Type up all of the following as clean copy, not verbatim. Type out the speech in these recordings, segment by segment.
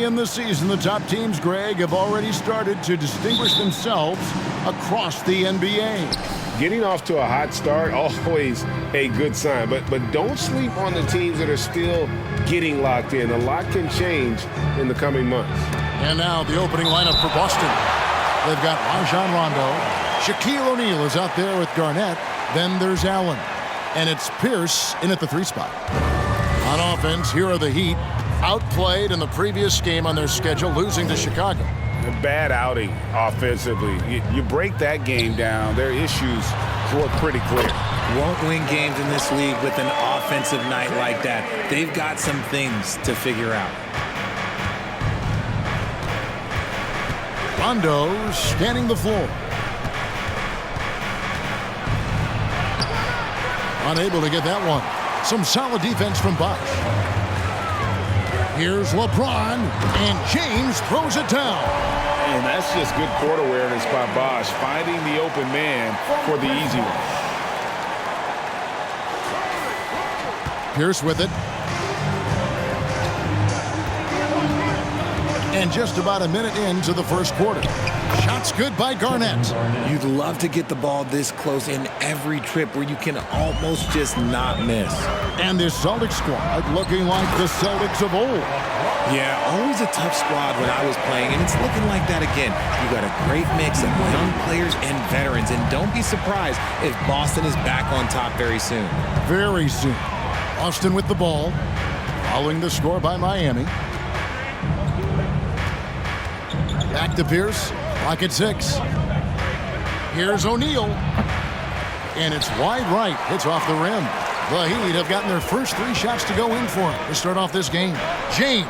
in the season, the top teams, Greg, have already started to distinguish themselves across the NBA. Getting off to a hot start, always a good sign. But don't sleep on the teams that are still getting locked in. A lot can change in the coming months. And now the opening lineup for Boston. They've got Rondo. Shaquille O'Neal is out there with Garnett. Then there's Allen. And it's Pierce in at the 3 spot. On offense, here are the Heat. Outplayed in the previous game on their schedule, losing to Chicago. A bad outing offensively. You break that game down, their issues look pretty clear. Won't win games in this league with an offensive night like that. They've got some things to figure out. Rondo scanning the floor. Unable to get that one. Some solid defense from Bosh. Here's LeBron, and James throws it down. And that's just good court awareness by Bosh, finding the open man for the easy one. Pierce with it. And just about a minute into the first quarter. Shots good by Garnett. You'd love to get the ball this close in every trip where you can almost just not miss. And this Celtics squad looking like the Celtics of old. Yeah, always a tough squad when I was playing, and it's looking like that again. You got a great mix of young players and veterans, and don't be surprised if Boston is back on top very soon. Very soon. Boston with the ball, following the score by Miami. Back to Pierce, clock at 6. Here's O'Neal. And it's wide right, hits off the rim. The Heat have gotten their first 3 shots to go in for it to start off this game. James.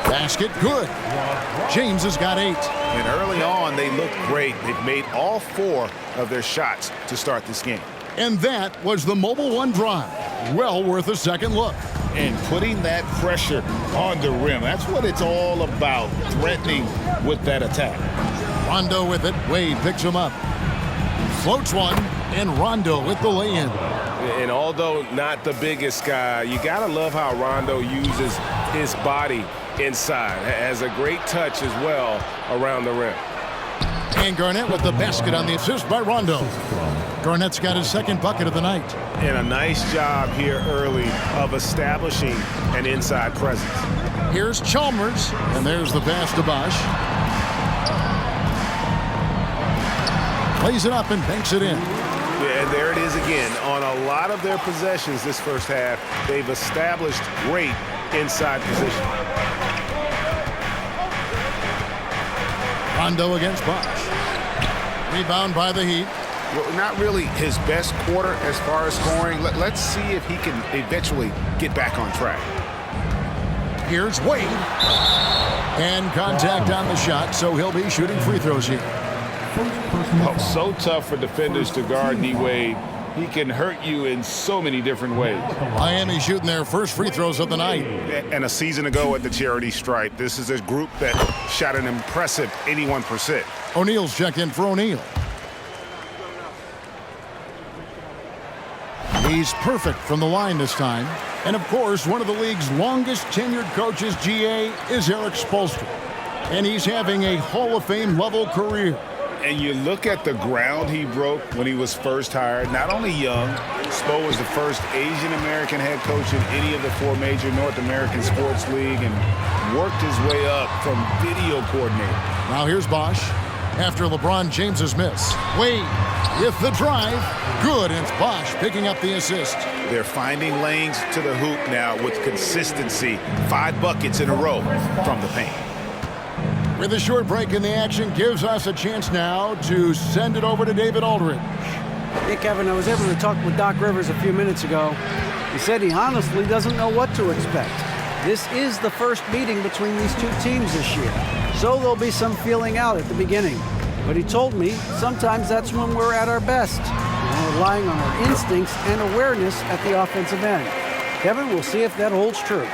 Basket, good. James has got 8. And early on, they looked great. They've made all 4 of their shots to start this game. And that was the Mobile One drive. Well worth a second look. And putting that pressure on the rim. That's what it's all about, threatening with that attack. Rondo with it. Wade picks him up. Floats one, and Rondo with the lay-in. And although not the biggest guy, you got to love how Rondo uses his body inside. Has a great touch as well around the rim. And Garnett with the basket on the assist by Rondo. Garnett's got his second bucket of the night. And a nice job here early of establishing an inside presence. Here's Chalmers, and there's the pass to Bosh. Plays it up and banks it in. Yeah, and there it is again. On a lot of their possessions this first half, they've established great inside position. Rondo against Bosh. Rebound by the Heat. Well, not really his best quarter as far as scoring. Let's see if he can eventually get back on track. Here's Wade. And contact on the shot, so he'll be shooting free throws here. Oh, so tough for defenders to guard D-Wade. He can hurt you in so many different ways. Miami shooting their first free throws of the night. And a season ago at the charity stripe, this is a group that shot an impressive 81%. O'Neal's checked in for O'Neal. He's perfect from the line this time. And, of course, one of the league's longest tenured coaches, GA, is Eric Spoelstra. And he's having a Hall of Fame level career. And you look at the ground he broke when he was first hired. Not only young, Spo was the first Asian-American head coach in any of the 4 major North American sports league and worked his way up from video coordinator. Now here's Bosh after LeBron James's miss. Wade with the drive. Good, and it's Bosh picking up the assist. They're finding lanes to the hoop now with consistency. 5 buckets in a row from the paint. With a short break in the action, gives us a chance now to send it over to David Aldridge. Hey, Kevin, I was able to talk with Doc Rivers a few minutes ago. He said he honestly doesn't know what to expect. This is the first meeting between these 2 teams this year, so there'll be some feeling out at the beginning. But he told me sometimes that's when we're at our best, relying on our instincts and awareness at the offensive end. Kevin, we'll see if that holds true.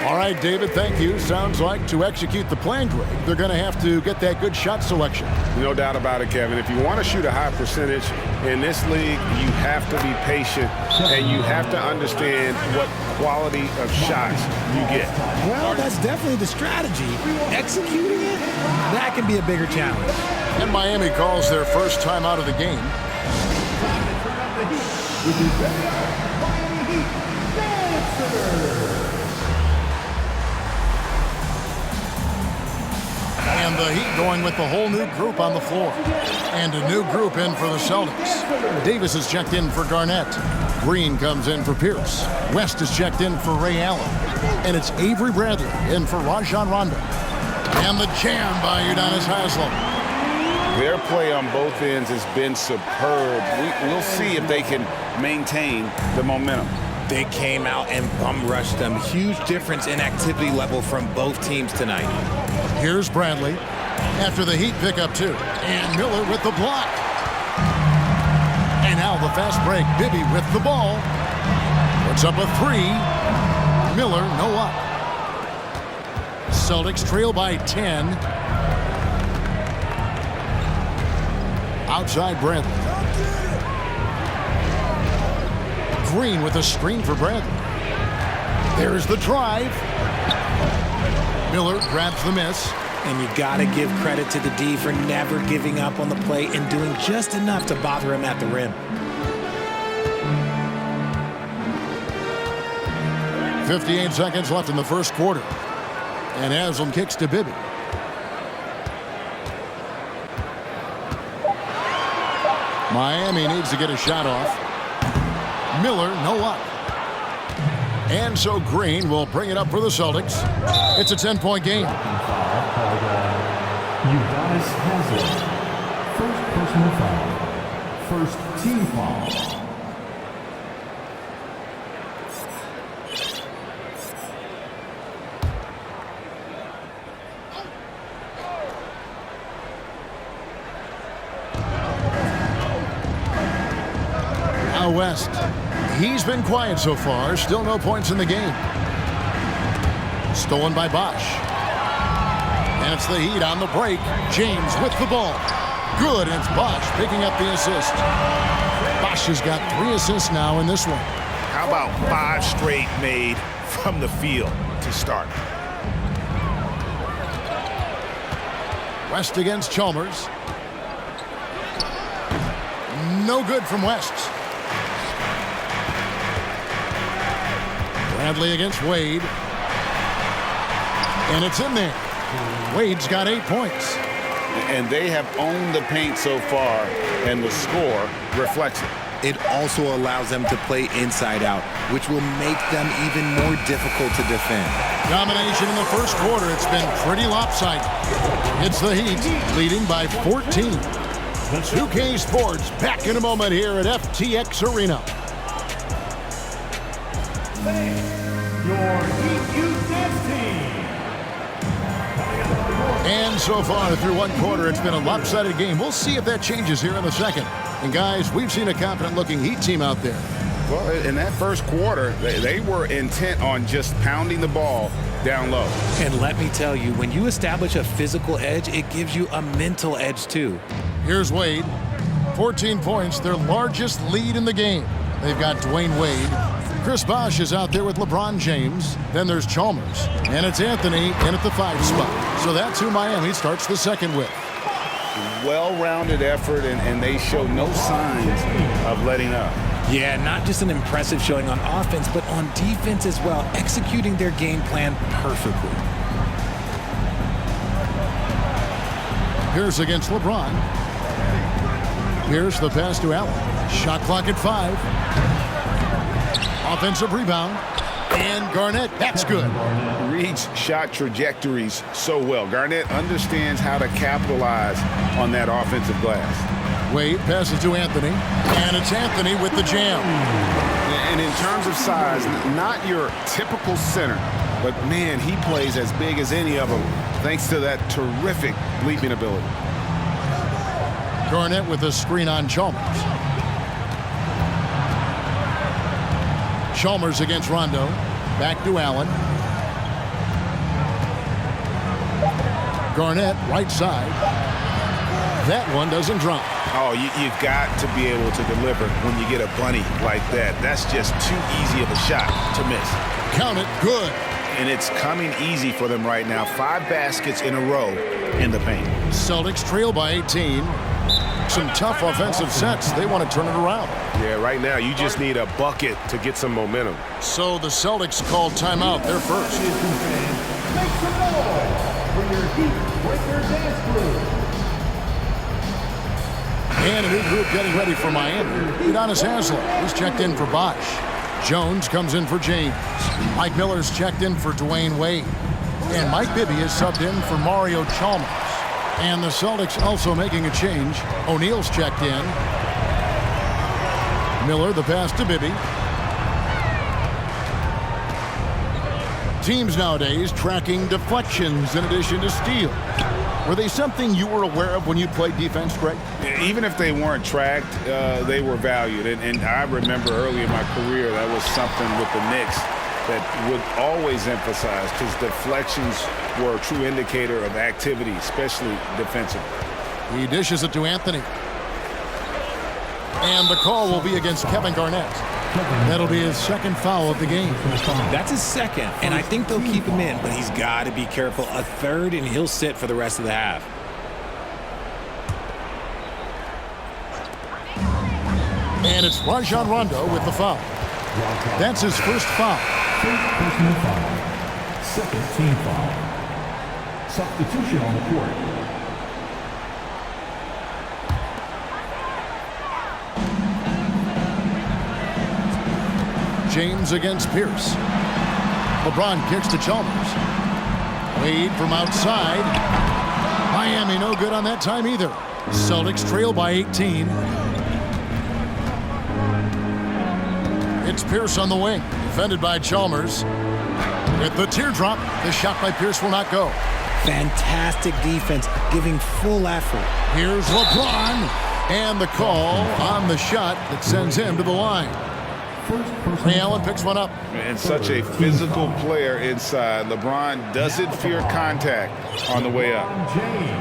All right, David, thank you. Sounds like to execute the plan, Greg, they're going to have to get that good shot selection. No doubt about it, Kevin. If you want to shoot a high percentage in this league, you have to be patient and you have to understand what quality of shots you get. Well, that's definitely the strategy. Executing it, that can be a bigger challenge. And Miami calls their first time out of the game. And the Heat going with the whole new group on the floor. And a new group in for the Celtics. Davis is checked in for Garnett. Green comes in for Pierce. West is checked in for Ray Allen. And it's Avery Bradley in for Rajon Rondo. And the jam by Udonis Haslem. Their play on both ends has been superb. We'll see if they can maintain the momentum. They came out and bum rushed them. Huge difference in activity level from both teams tonight. Here's Bradley after the Heat pick up 2. And Miller with the block. And now the fast break. Bibby with the ball. Puts up a 3. Miller, no up. Celtics trail by 10. Outside Bradley. Green with a screen for Bradley. There's the drive. Miller grabs the miss. And you got to give credit to the D for never giving up on the play and doing just enough to bother him at the rim. 58 seconds left in the first quarter. And Haslem kicks to Bibby. Miami needs to get a shot off. Miller, no up. And so Green will bring it up for the Celtics. It's a 10-point game. Udonis Haslem. First personal foul. First team foul. Now West. He's been quiet so far. Still no points in the game. Stolen by Bosch. And it's the Heat on the break. James with the ball. Good. And it's Bosch picking up the assist. Bosch has got 3 assists now in this one. How about 5 straight made from the field to start? West against Chalmers. No good from West. Bradley against Wade. And it's in there. Wade's got 8 points. And they have owned the paint so far, and the score reflects it. It also allows them to play inside out, which will make them even more difficult to defend. Domination in the first quarter. It's been pretty lopsided. It's the Heat leading by 14. 2K Sports back in a moment here at FTX Arena. Your Heat team. And so far through one quarter, it's been a lopsided game. We'll see if that changes here in the second. And guys, we've seen a confident-looking Heat team out there. Well, in that first quarter, they were intent on just pounding the ball down low. And let me tell you, when you establish a physical edge, it gives you a mental edge too. Here's Wade. 14 points, their largest lead in the game. They've got Dwyane Wade. Chris Bosh is out there with LeBron James. Then there's Chalmers. And it's Anthony in at the 5 spot. So that's who Miami starts the second with. Well-rounded effort, and they show no signs of letting up. Yeah, not just an impressive showing on offense, but on defense as well, executing their game plan perfectly. Pierce against LeBron. Pierce the pass to Allen. Shot clock at 5. Offensive rebound. And Garnett, that's good. Reads shot trajectories so well. Garnett understands how to capitalize on that offensive glass. Wade passes to Anthony. And it's Anthony with the jam. And in terms of size, not your typical center, but man, he plays as big as any of them thanks to that terrific leaping ability. Garnett with a screen on Chalmers. Chalmers against Rondo. Back to Allen. Garnett, right side. That one doesn't drop. Oh, you've got to be able to deliver when you get a bunny like that. That's just too easy of a shot to miss. Count it, good. And it's coming easy for them right now. 5 baskets in a row in the paint. Celtics trail by 18. Some tough offensive sets. They want to turn it around. Yeah, right now you just need a bucket to get some momentum. So the Celtics called timeout. They're first. Make some noise for your Heat Breaker dance crew. And a new group getting ready for Miami. Udonis Haslem, he's checked in for Bosh. Jones comes in for James. Mike Miller's checked in for Dwyane Wade. And Mike Bibby is subbed in for Mario Chalmers. And the Celtics also making a change. O'Neal's checked in. Miller, the pass to Bibby. Teams nowadays tracking deflections in addition to steals. Were they something you were aware of when you played defense, Greg? Even if they weren't tracked, they were valued. And I remember early in my career, that was something with the Knicks that would always emphasize, because deflections were a true indicator of activity, especially defensively. He dishes it to Anthony. And the call will be against Kevin Garnett. That'll be his second foul of the game. That's his second, and I think they'll keep him in, but he's got to be careful. A third, and he'll sit for the rest of the half. And it's Rajon Rondo with the foul. That's his first foul. First personal foul. Second team foul. Substitution on the court. James against Pierce. LeBron kicks to Chalmers. Wade from outside. Miami no good on that time either. Celtics trail by 18. It's Pierce on the wing, defended by Chalmers. With the teardrop, the shot by Pierce will not go. Fantastic defense, giving full effort. Here's LeBron, and the call on the shot that sends him to the line. Ray Allen picks one up. And such a physical player inside. LeBron doesn't fear contact on the way up.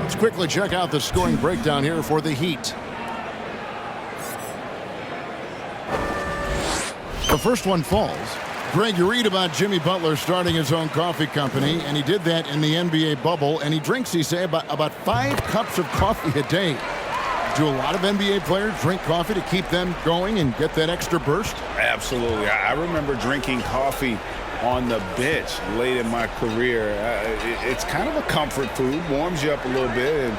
Let's quickly check out the scoring breakdown here for the Heat. The first one falls. Greg, you read about Jimmy Butler starting his own coffee company, and he did that in the NBA bubble, and he drinks, he say, about 5 cups of coffee a day. Do a lot of NBA players drink coffee to keep them going and get that extra burst? Absolutely. I remember drinking coffee on the bench late in my career. It's kind of a comfort food, warms you up a little bit, and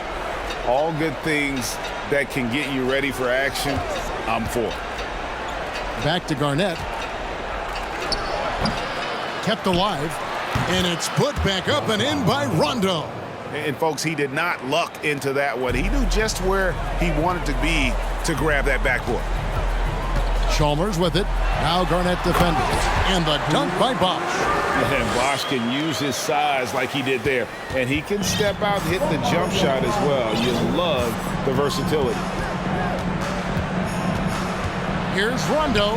all good things that can get you ready for action, I'm for. Back to Garnett. Kept alive, and it's put back up and in by Rondo. And folks, he did not luck into that one. He knew just where he wanted to be to grab that backboard. Chalmers with it. Now Garnett defended. And the dunk by Bosh. And Bosh can use his size like he did there. And he can step out, hit the jump shot as well. You love the versatility. Here's Rondo.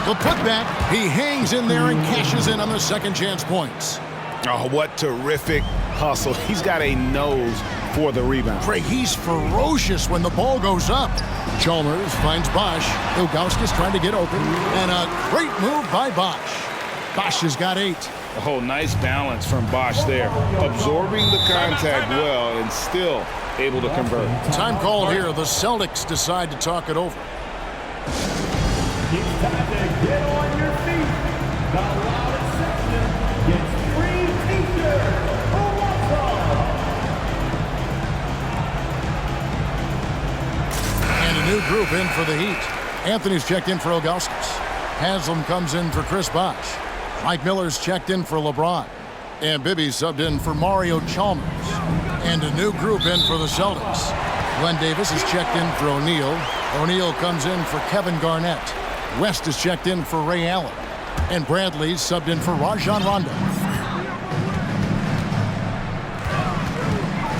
The putback. He hangs in there and cashes in on the second chance points. Oh, what terrific hustle. He's got a nose for the rebound. Craig, he's ferocious when the ball goes up. Chalmers finds Bosh. Ilgauskas trying to get open. And a great move by Bosh. Bosh has got 8. Oh, nice balance from Bosh there. Absorbing the contact well and still able to convert. Time called here. The Celtics decide to talk it over. It's time to get on your feet. The loudest section gets free t-shirts. Who wants them? And a new group in for the Heat. Anthony's checked in for Ilgauskas. Haslem comes in for Chris Bosh. Mike Miller's checked in for LeBron. And Bibby subbed in for Mario Chalmers. And a new group in for the Celtics. Glenn Davis is checked in for O'Neal. O'Neal comes in for Kevin Garnett. West is checked in for Ray Allen. And Bradley's subbed in for Rajon Rondo.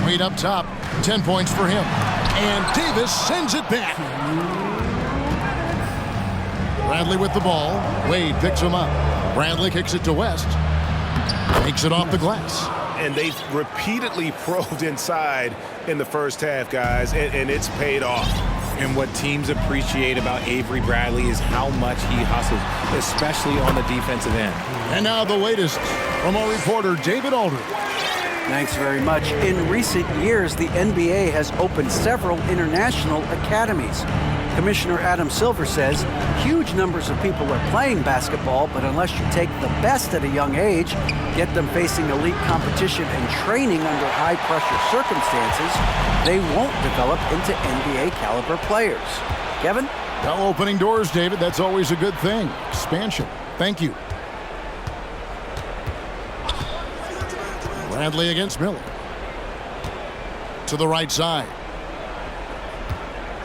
Wade up top, 10 points for him. And Davis sends it back. Bradley with the ball. Wade picks him up. Bradley kicks it to West. Takes it off the glass. And they've repeatedly probed inside in the first half, guys, and it's paid off. And what teams appreciate about Avery Bradley is how much he hustles, especially on the defensive end. And now the latest from our reporter, David Aldridge. Thanks very much. In recent years, the NBA has opened several international academies. Commissioner Adam Silver says huge numbers of people are playing basketball, but unless you take the best at a young age, get them facing elite competition and training under high-pressure circumstances, they won't develop into NBA-caliber players. Kevin? Well, opening doors, David, that's always a good thing. Expansion. Thank you. Bradley against Miller. To the right side.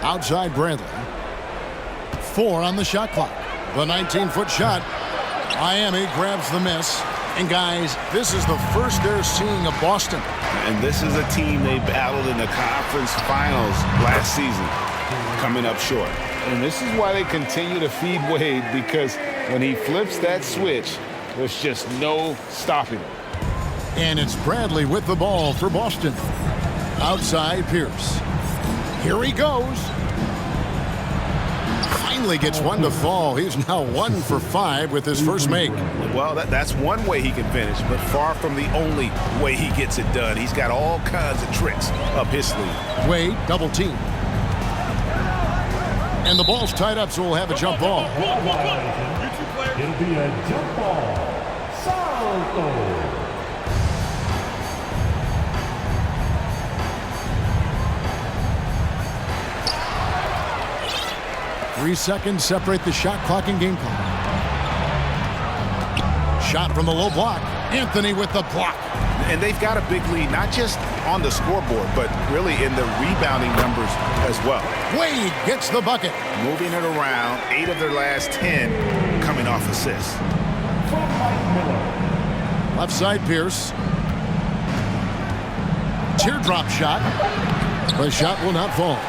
Outside Bradley. 4 on the shot clock. The 19-foot shot. Miami grabs the miss. And guys, this is the first they're seeing of Boston. And this is a team they battled in the conference finals last season, coming up short. And this is why they continue to feed Wade, because when he flips that switch, there's just no stopping him. And it's Bradley with the ball for Boston. Outside Pierce. Here he goes. Finally gets one to fall. He's now 1 for 5 with his first make. Well, that's one way he can finish, but far from the only way he gets it done. He's got all kinds of tricks up his sleeve. Wade double team. And the ball's tied up, so we'll have a jump ball. It'll be a jump ball. Salto. 3 seconds separate the shot clock and game clock. Shot from the low block. Anthony with the block. And they've got a big lead, not just on the scoreboard, but really in the rebounding numbers as well. Wade gets the bucket. Moving it around, 8 of their last 10 coming off assists. Left side Pierce. Teardrop shot. The shot will not fall.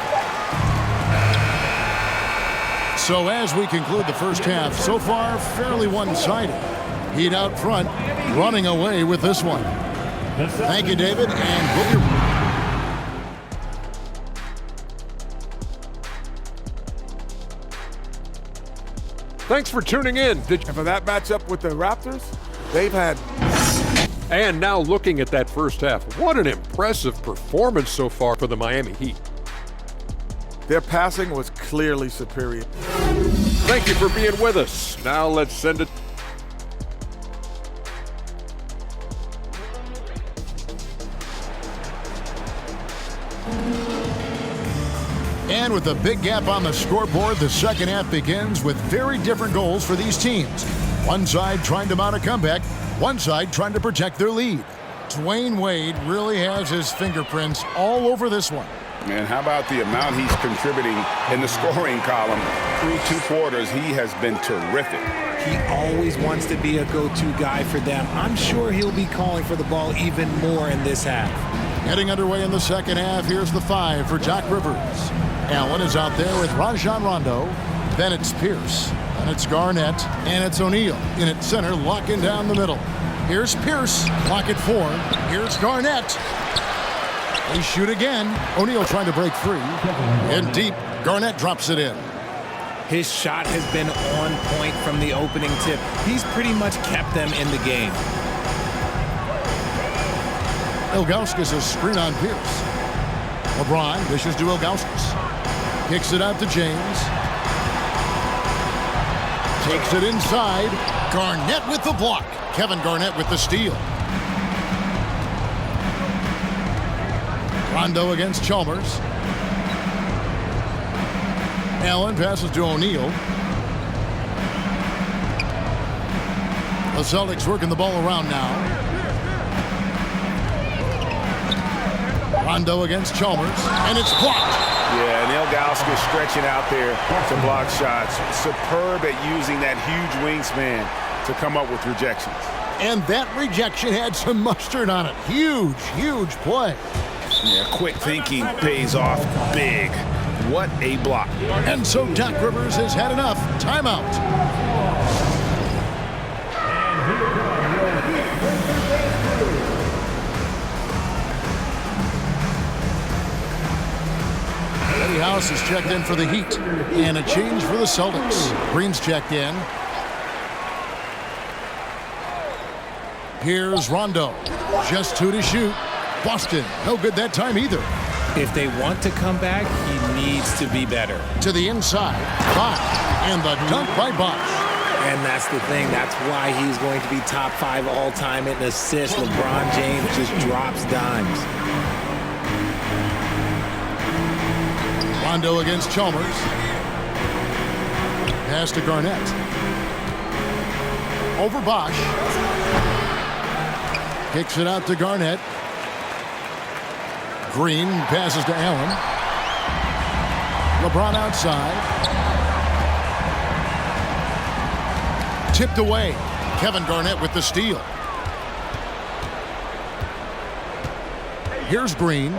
So as we conclude the first half, so far fairly one-sided. Heat out front, running away with this one. Thank you, David, and we'll be Thanks for tuning in. And for that matchup with the Raptors, they've had... And now looking at that first half, what an impressive performance so far for the Miami Heat. Their passing was clearly superior. Thank you for being with us. Now let's send it. And with a big gap on the scoreboard, the second half begins with very different goals for these teams. One side trying to mount a comeback, one side trying to protect their lead. Dwyane Wade really has his fingerprints all over this one. And how about the amount he's contributing in the scoring column? Through 2 quarters, he has been terrific. He always wants to be a go-to guy for them. I'm sure he'll be calling for the ball even more in this half. Getting underway in the second half, here's the 5 for Doc Rivers. Allen is out there with Rondo. Then it's Pierce. And it's Garnett. And it's O'Neal in at center, locking down the middle. Here's Pierce, lock at 4. Here's Garnett. They shoot again. O'Neal trying to break free. In deep, Garnett drops it in. His shot has been on point from the opening tip. He's pretty much kept them in the game. Ilgauskas is screen on Pierce. LeBron dishes to Ilgauskas. Kicks it out to James. Takes it inside. Garnett with the block. Kevin Garnett with the steal. Rondo against Chalmers. Allen passes to O'Neal. The Celtics working the ball around now. Rondo against Chalmers, and it's blocked. Yeah, and Ilgauskas stretching out there to block shots. Superb at using that huge wingspan to come up with rejections. And that rejection had some mustard on it. Huge, huge play. Yeah, quick thinking pays off big. What a block. And so Doc Rivers has had enough. Timeout. House is checked in for the Heat. And a change for the Celtics. Green's checked in. Here's Rondo. Just 2 to shoot. Boston, no good that time either. If they want to come back, he needs to be better. To the inside. Bosch. And the dunk by Bosch. And that's the thing. That's why he's going to be top 5 all-time in assists. LeBron James just drops dimes. Rondo against Chalmers. Pass to Garnett. Over Bosch. Kicks it out to Garnett. Green passes to Allen. LeBron outside. Tipped away. Kevin Garnett with the steal. Here's Green.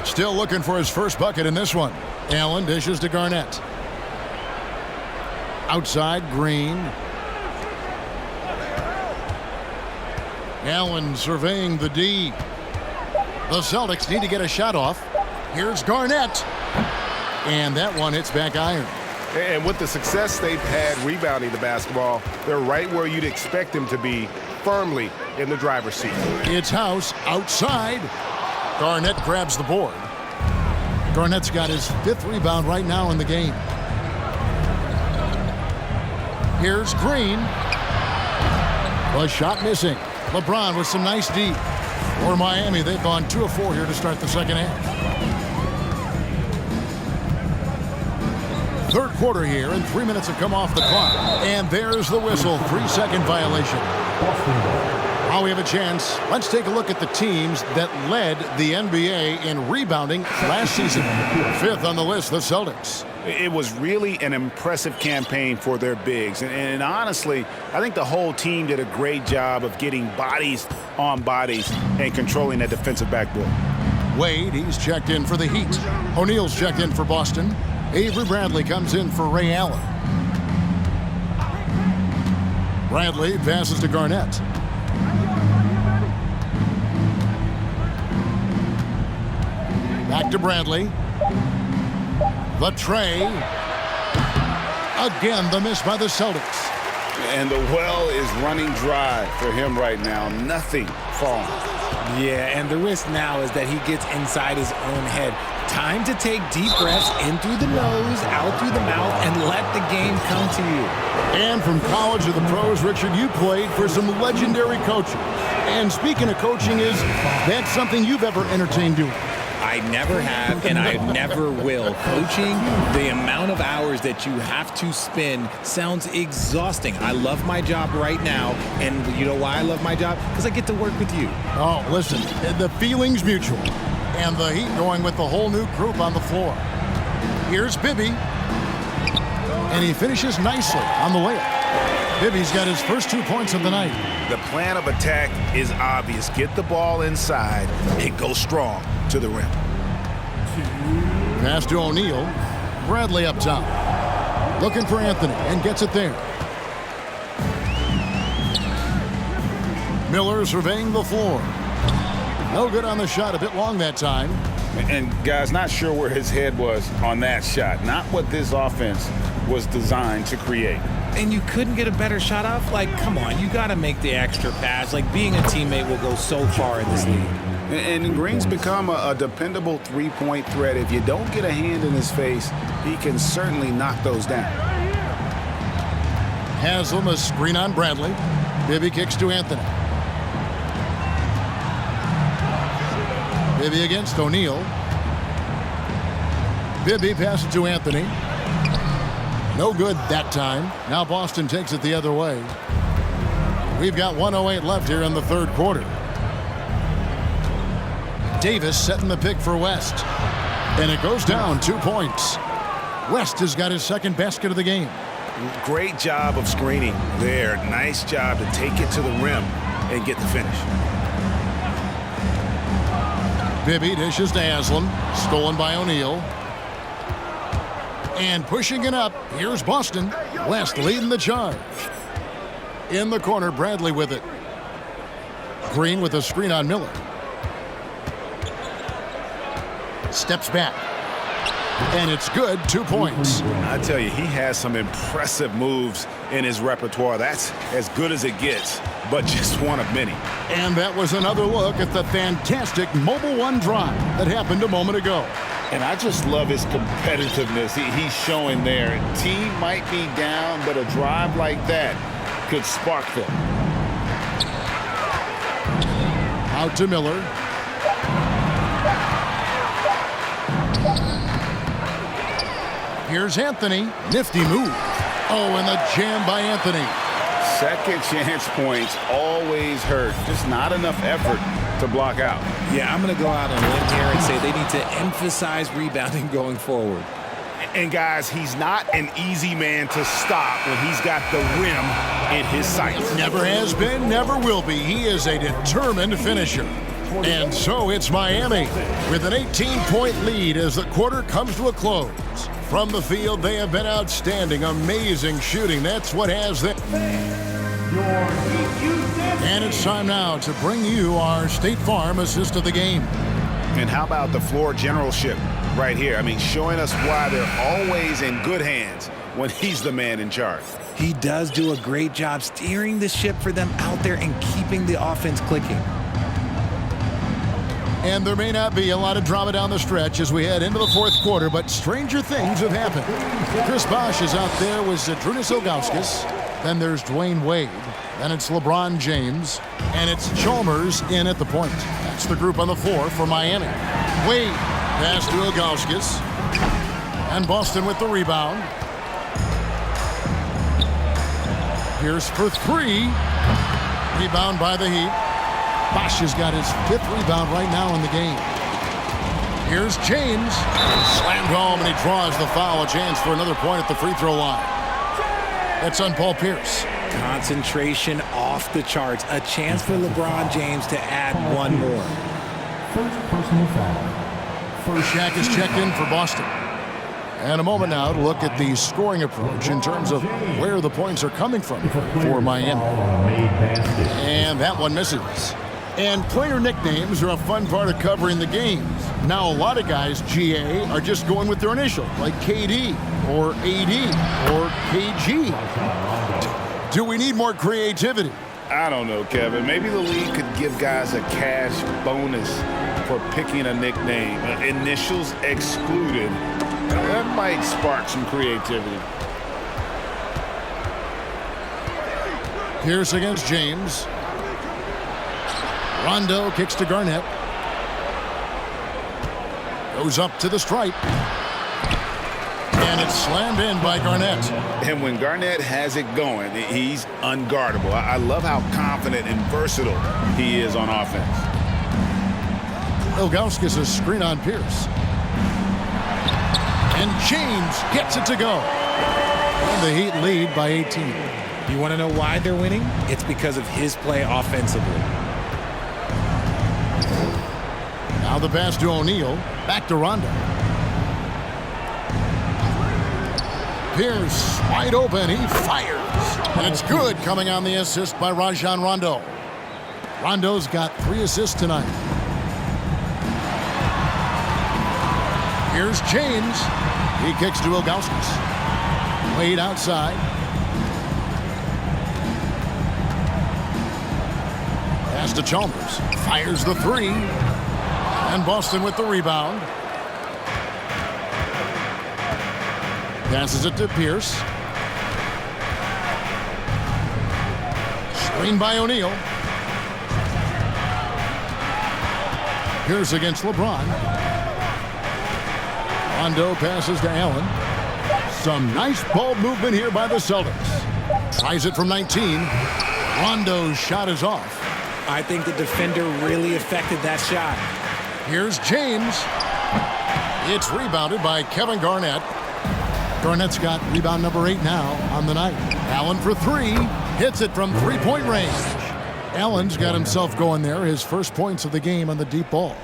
Still looking for his first bucket in this one. Allen dishes to Garnett. Outside, Green. Allen surveying the D. The Celtics need to get a shot off. Here's Garnett. And that one hits back iron. And with the success they've had rebounding the basketball, they're right where you'd expect them to be, firmly in the driver's seat. It's House outside. Garnett grabs the board. Garnett's got his 5th rebound right now in the game. Here's Green. A shot missing. LeBron with some nice D. For Miami, they've gone 2 of 4 here to start the second half. Third quarter here, and 3 minutes have come off the clock. And there's the whistle, 3-second violation. Now we have a chance. Let's take a look at the teams that led the NBA in rebounding last season. 5th on the list, the Celtics. It was really an impressive campaign for their bigs. And honestly, I think the whole team did a great job of getting bodies on bodies and controlling that defensive backboard. Wade, he's checked in for the Heat. O'Neal's checked in for Boston. Avery Bradley comes in for Ray Allen. Bradley passes to Garnett. Back to Bradley. The tray. Again, the miss by the Celtics. And the well is running dry for him right now. Nothing falling. Yeah, and the risk now is that he gets inside his own head. Time to take deep breaths in through the nose, out through the mouth, and let the game come to you. And from college to the pros, Richard, you played for some legendary coaches. And speaking of coaching, is that something you've ever entertained doing? I never have, and I never will. Coaching, the amount of hours that you have to spend sounds exhausting. I love my job right now, and you know why I love my job? Because I get to work with you. Oh, listen, the feeling's mutual. And the Heat going with the whole new group on the floor. Here's Bibby. And he finishes nicely on the layup. Bibby's got his first 2 points of the night. The plan of attack is obvious. Get the ball inside and go strong to the rim. Pass to O'Neal. Bradley up top. Looking for Anthony and gets it there. Miller surveying the floor. No good on the shot, a bit long that time. And guys, not sure where his head was on that shot. Not what this offense was designed to create. And you couldn't get a better shot off? Like, come on, you got to make the extra pass. Like, being a teammate will go so far in this league. And Green's become a dependable three-point threat. If you don't get a hand in his face, he can certainly knock those down. Haslam, a screen on Bradley. Bibby kicks to Anthony. Bibby against O'Neal. Bibby passes to Anthony. No good that time. Now Boston takes it the other way. We've got 1:08 left here in the third quarter. Davis setting the pick for West. And it goes down 2 points. West has got his second basket of the game. Great job of screening there. Nice job to take it to the rim and get the finish. Bibby dishes to Haslam. Stolen by O'Neal. And pushing it up, here's Boston. West leading the charge. In the corner, Bradley with it. Green with a screen on Miller. Steps back. And it's good, 2 points. I tell you, he has some impressive moves in his repertoire. That's as good as it gets, but just one of many. And that was another look at the fantastic Mobile One drive that happened a moment ago. And I just love his competitiveness he's showing there. Team might be down, but a drive like that could spark them. Out to Miller. Here's Anthony. Nifty move. Oh, and the jam by Anthony. Second chance points always hurt. Just not enough effort to block out. Yeah, I'm going to go out on a limb here and say they need to emphasize rebounding going forward. And guys, he's not an easy man to stop when he's got the rim in his sights. Never has been, never will be. He is a determined finisher. And so it's Miami with an 18-point lead as the quarter comes to a close. From the field, they have been outstanding, amazing shooting. That's what has them. And it's time now to bring you our State Farm assist of the game. And how about the floor generalship right here? I mean, showing us why they're always in good hands when he's the man in charge. He does do a great job steering the ship for them out there and keeping the offense clicking. And there may not be a lot of drama down the stretch as we head into the fourth quarter, but stranger things have happened. Chris Bosh is out there with Zydrunas Ilgauskas. Then there's Dwyane Wade. Then it's LeBron James. And it's Chalmers in at the point. That's the group on the floor for Miami. Wade pass to Ilgauskas. And Boston with the rebound. Pierce for three. Rebound by the Heat. Bosh has got his 5th rebound right now in the game. Here's James. Slammed home, and he draws the foul. A chance for another point at the free throw line. That's on Paul Pierce. Concentration off the charts. A chance for LeBron James to add one more. First personal foul. First Shaq is checked in for Boston. And a moment now to look at the scoring approach in terms of where the points are coming from for Miami. And that one misses. And player nicknames are a fun part of covering the games. Now, a lot of guys, GA, are just going with their initial, like KD or AD or KG. Do we need more creativity? I don't know, Kevin. Maybe the league could give guys a cash bonus for picking a nickname. Initials excluded. That might spark some creativity. Pierce against James. Rondo kicks to Garnett. Goes up to the stripe. And it's slammed in by Garnett. And when Garnett has it going, he's unguardable. I love how confident and versatile he is on offense. Ilgauskas' screen on Pierce. And James gets it to go. And the Heat lead by 18. You want to know why they're winning? It's because of his play offensively. Now the pass to O'Neal. Back to Rondo. Pierce wide open. He fires. And it's good, coming on the assist by Rajon Rondo. Rondo's got 3 assists tonight. Here's James. He kicks to Ilgauskas. Wade outside. Pass to Chalmers. Fires the 3. And Boston with the rebound. Passes it to Pierce. Screen by O'Neal. Pierce against LeBron. Rondo passes to Allen. Some nice ball movement here by the Celtics. Tries it from 19. Rondo's shot is off. I think the defender really affected that shot. Here's James. It's rebounded by Kevin Garnett. Garnett's got rebound number 8 now on the night. Allen for 3. Hits it from 3-point range. Allen's got himself going there. His first points of the game on the deep ball.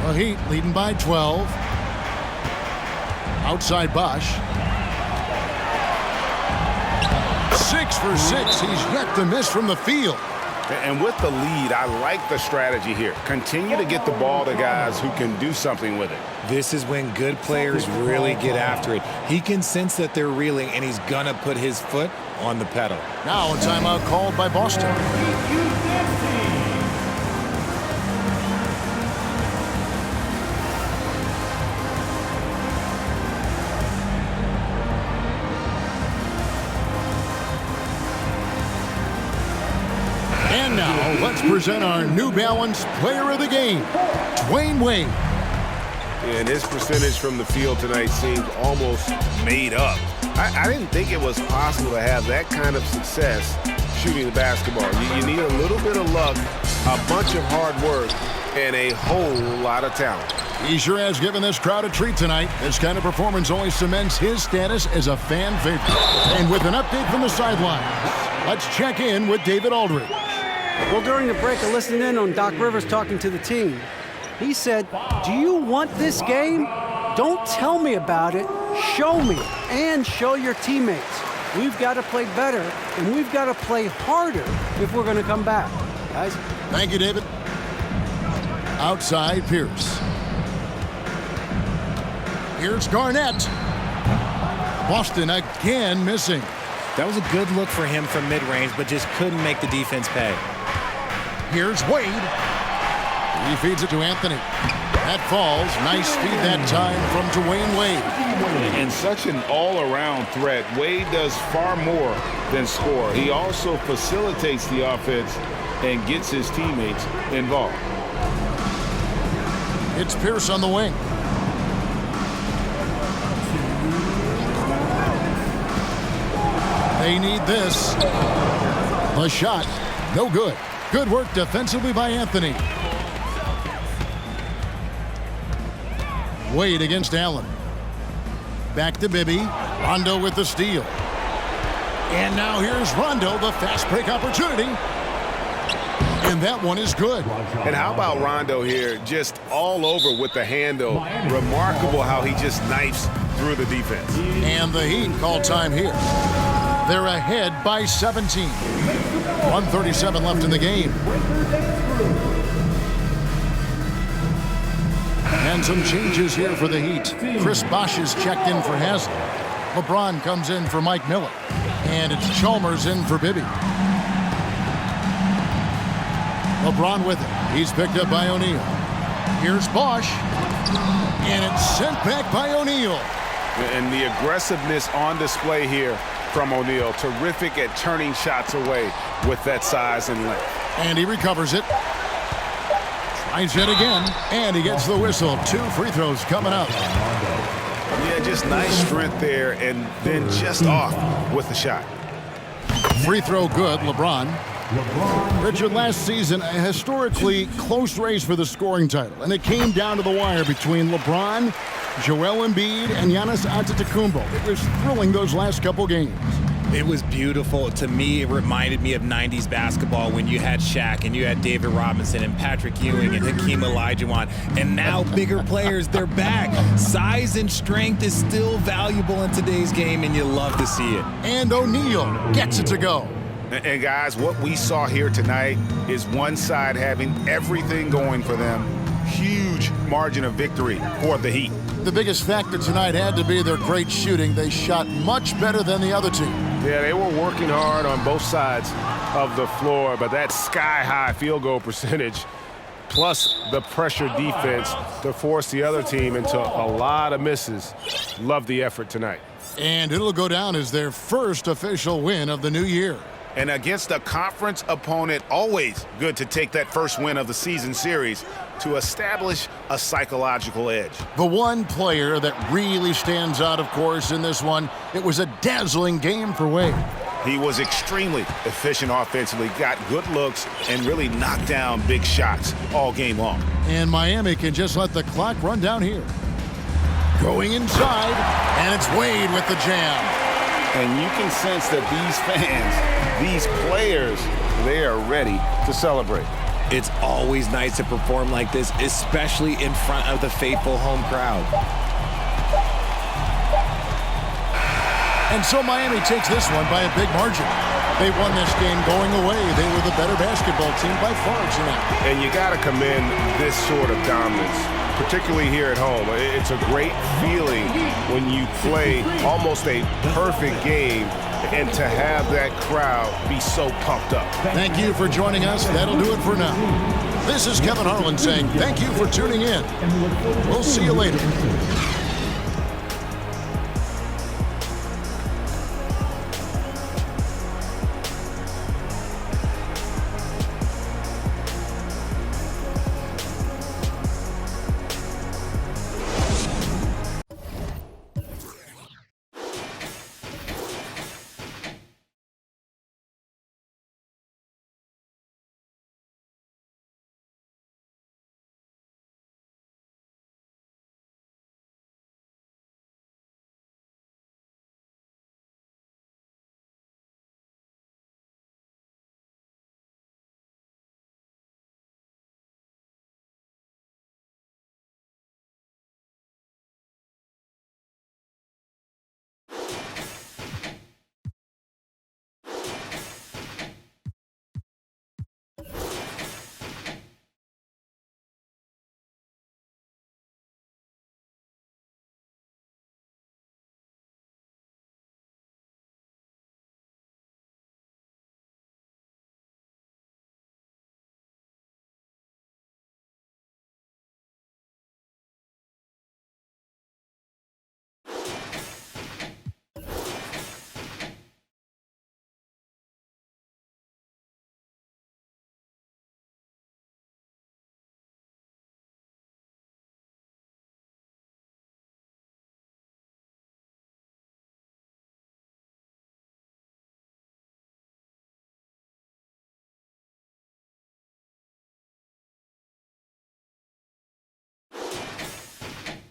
The Heat leading by 12. Outside Bosh. 6 for 6. He's yet to miss from the field. And with the lead, I like the strategy here. Continue to get the ball to guys who can do something with it. This is when good players really get after it. He can sense that they're reeling, and he's going to put his foot on the pedal. Now a timeout called by Boston. And now, let's present our New Balance Player of the Game, Dwyane Wade. And his percentage from the field tonight seemed almost made up. I didn't think it was possible to have that kind of success shooting the basketball. You need a little bit of luck, a bunch of hard work, and a whole lot of talent. He sure has given this crowd a treat tonight. This kind of performance only cements his status as a fan favorite. And with an update from the sidelines, let's check in with David Aldridge. Well, during the break, I listened in on Doc Rivers talking to the team. He said, "Do you want this game? Don't tell me about it. Show me and show your teammates. We've got to play better, and we've got to play harder if we're going to come back." Guys? Thank you, David. Outside, Pierce. Here's Garnett. Boston again missing. That was a good look for him from mid-range, but just couldn't make the defense pay. Here's Wade. He feeds it to Anthony. That falls. Nice feed that time from Dwyane Wade. And such an all-around threat. Wade does far more than score. He also facilitates the offense and gets his teammates involved. It's Pierce on the wing. They need this. The shot, no good. Good work defensively by Anthony. Wade against Allen. Back to Bibby. Rondo with the steal. And now here's Rondo, the fast break opportunity. And that one is good. And how about Rondo here, just all over with the handle. Remarkable how he just knifes through the defense. And the Heat call time here. They're ahead by 17. 1:37 left in the game. And some changes here for the Heat. Chris Bosh is checked in for Haslem. LeBron comes in for Mike Miller. And it's Chalmers in for Bibby. LeBron with it. He's picked up by O'Neal. Here's Bosh. And it's sent back by O'Neal. And the aggressiveness on display here from O'Neal. Terrific at turning shots away with that size and length. And he recovers it. Tries it again. And he gets the whistle. 2 free throws coming up. Yeah, just nice strength there and then just off with the shot. Free throw good, LeBron. Richard, last season, a historically close race for the scoring title. And it came down to the wire between LeBron, Joel Embiid, and Giannis Antetokounmpo. It was thrilling those last couple games. It was beautiful. To me, it reminded me of 90s basketball when you had Shaq and you had David Robinson and Patrick Ewing and Hakeem Olajuwon. And now bigger players, they're back. Size and strength is still valuable in today's game, and you love to see it. And O'Neal gets it to go. And guys, what we saw here tonight is one side having everything going for them. Huge margin of victory for the Heat. The biggest factor tonight had to be their great shooting. They shot much better than the other team. Yeah, they were working hard on both sides of the floor, but that sky-high field goal percentage plus the pressure defense to force the other team into a lot of misses. Love the effort tonight. And it'll go down as their first official win of the new year. And against a conference opponent, always good to take that first win of the season series to establish a psychological edge. The one player that really stands out, of course, in this one, it was a dazzling game for Wade. He was extremely efficient offensively, got good looks, and really knocked down big shots all game long. And Miami can just let the clock run down here. Going inside, and it's Wade with the jam. And you can sense that these fans, these players, they are ready to celebrate. It's always nice to perform like this, especially in front of the faithful home crowd. And so Miami takes this one by a big margin. They won this game going away. They were the better basketball team by far tonight. And you got to commend this sort of dominance, particularly here at home. It's a great feeling when you play almost a perfect game and to have that crowd be so pumped up. Thank you for joining us. That'll do it for now. This is Kevin Harlan saying thank you for tuning in. We'll see you later.